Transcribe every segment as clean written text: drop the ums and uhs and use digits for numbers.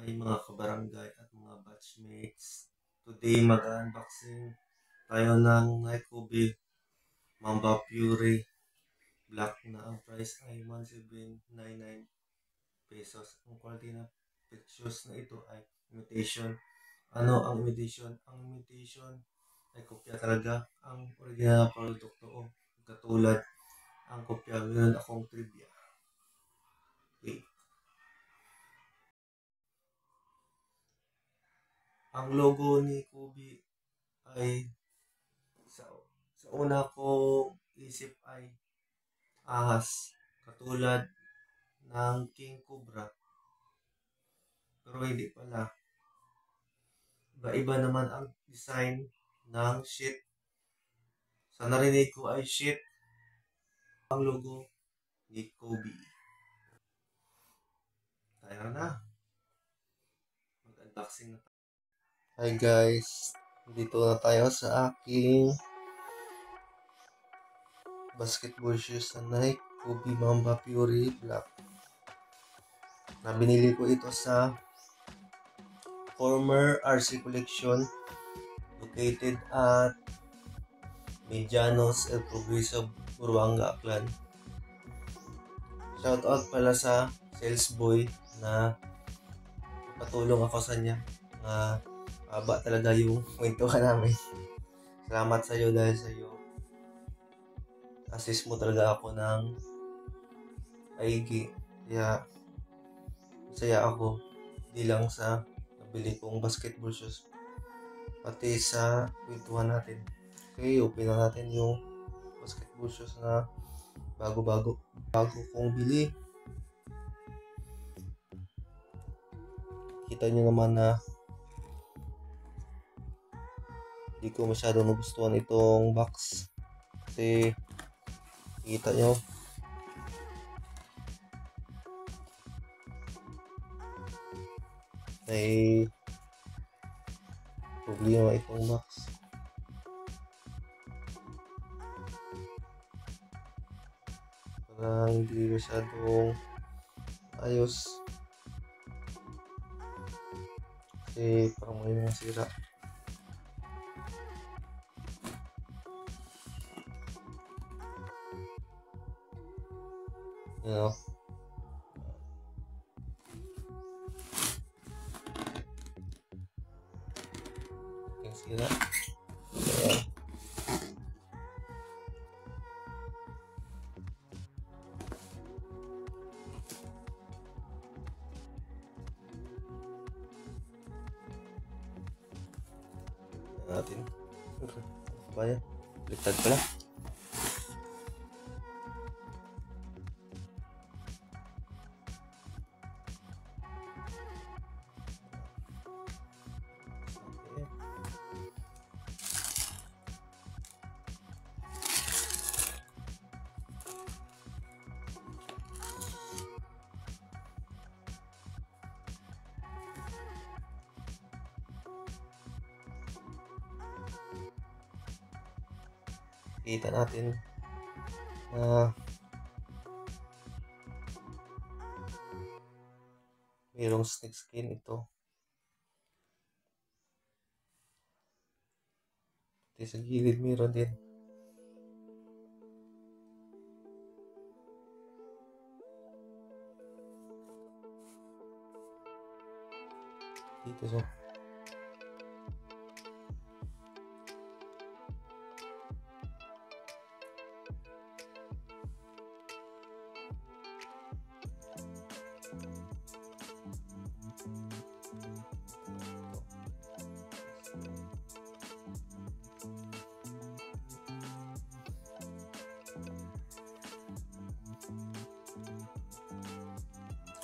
Hi mga kabarangay at mga batchmates. Today mag-unboxing tayo ng Nike Mamba Fury Black na ang price ay 1,799 pesos. Ang quality na pictures na ito ay imitation. Ano ang imitation? Ang imitation ay kopya talaga. Ang original na produkto o katulad ang kopya. Meron akong trivia. Okay. Ang logo ni Kobe ay sa, sa una kong isip ay ahas, katulad ng King Cobra. Pero hindi pala. Iba-iba naman ang design ng sheet. Sa narinig ko ay sheet ang logo ni Kobe. Tayo na. Mag-unboxing na tayo. Hi guys. Dito na tayo sa aking basketball shoes na Nike Kobe Mamba Fury Black. Binili ko ito sa former RC Collection located at Medianos El Progreso, Buruanga, Aklan. Shoutout pala sa sales boy na patulong ako sa niya. Haba talaga yung kwentuhan namin. Salamat sa iyo dahil sa iyo. Assist mo talaga ako ng IG. Kaya masaya ako. Hindi lang sa nabili kong basketball shoes. Pati sa kwentuhan natin. Okay, open na natin yung basketball shoes na bago kong bili. Kita nyo naman na hindi ko masyado nagustuhan itong box kasi kita nyo may problema itong box. Parang hindi masyadong ayos kasi parang may mga sira. You know, yung sira. Ayan. Natin. Ba yan? Baliktad pala. Kita natin na mayroong snake skin ito. Pati sa gilid mayroon din. Dito siya.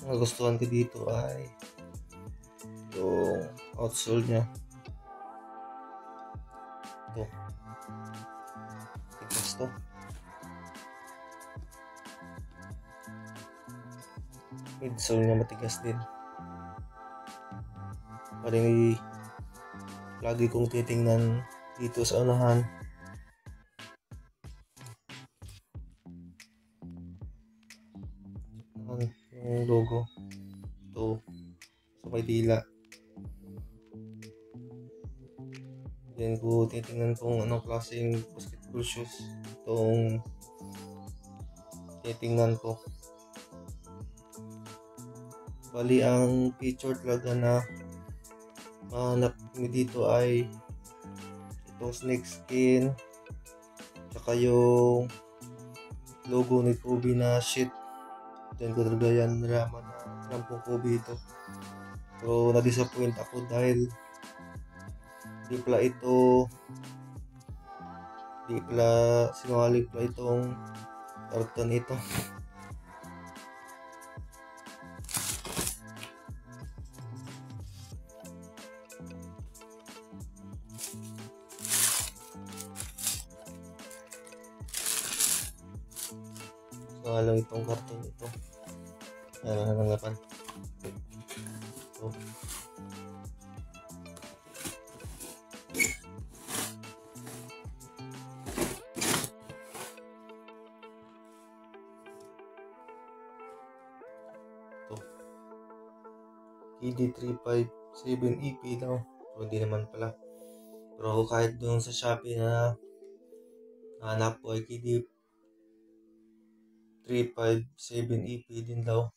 Ang nagustuhan ko dito ay yung outsole nya. Ito. Tigas to. Midsole nya matigas din. Parang lagi kong titingnan dito sa unahan. Yung logo. Ito. Sa may dila. Then ko titingnan kung anong klaseng basketball shoes itong titingnan ko. Bali ang feature talaga na mahanap mo dito ay itong snake skin tsaka yung logo ni Kobe na shit. Then ko talaga yan nalaman na rampong Kobe ito. Pero na-disappoint ako dahil di pala sinungaling pala itong karton ito. Sinungaling itong karton ito. Ayan, nangangapan. So, KD357EP daw. Pero hindi naman pala. Pero kahit doon sa Shopee na nahanap ko ay KD357EP din daw.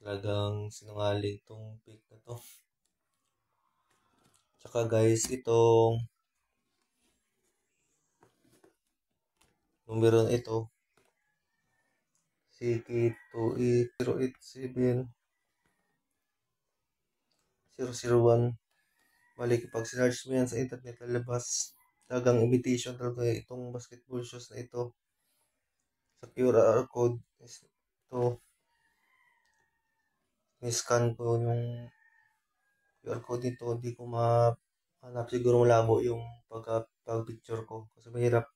Talagang sinungaling itong pic na to. Tsaka guys, itong numero na ito CK28087-001. Balik pag sinearch mo yan sa internet, lalabas talagang imitation talaga itong basketball shoes na ito. Sa QR code ito, ni-scan ko yung QR code nito, hindi ko mahanap, siguro malabo yung pag-picture ko kasi mahirap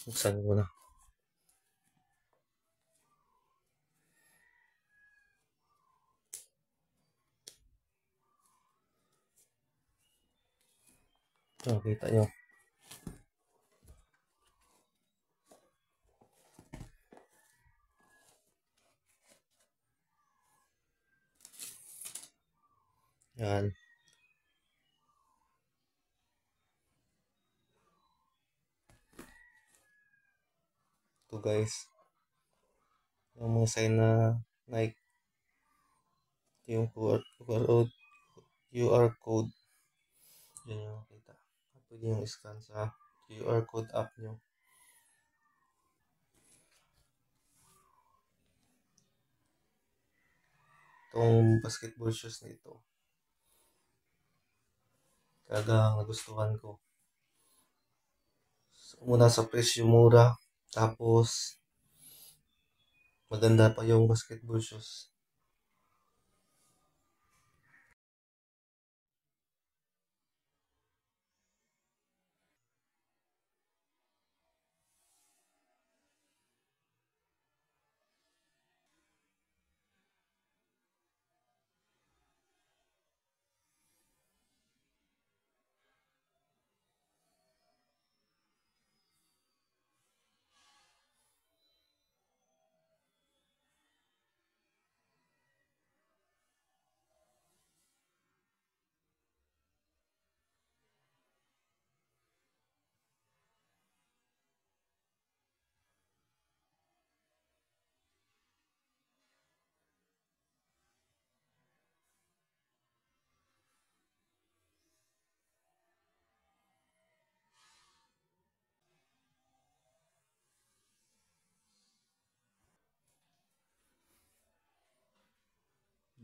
buksan ko na. Kita nyo. Yan. Ito guys. Yung mga sign na Nike. Ito yung QR code. Yan yung makita. Pwede yung scan sa QR code app nyo. Itong basketball shoes na ito. Talagang nagustuhan ko. Una sa presyo mura. Tapos maganda pa yung basketball shoes.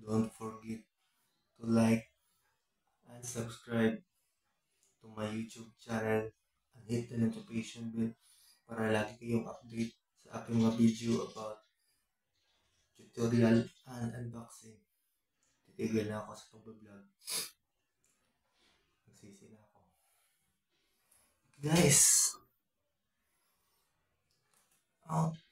Don't forget to like and subscribe to my YouTube channel and hit the notification bell para lagi kayong update sa aking mga video about tutorial and unboxing. Titigil na ako sa pag-vlog. Nagsisi na ako. Guys! Out.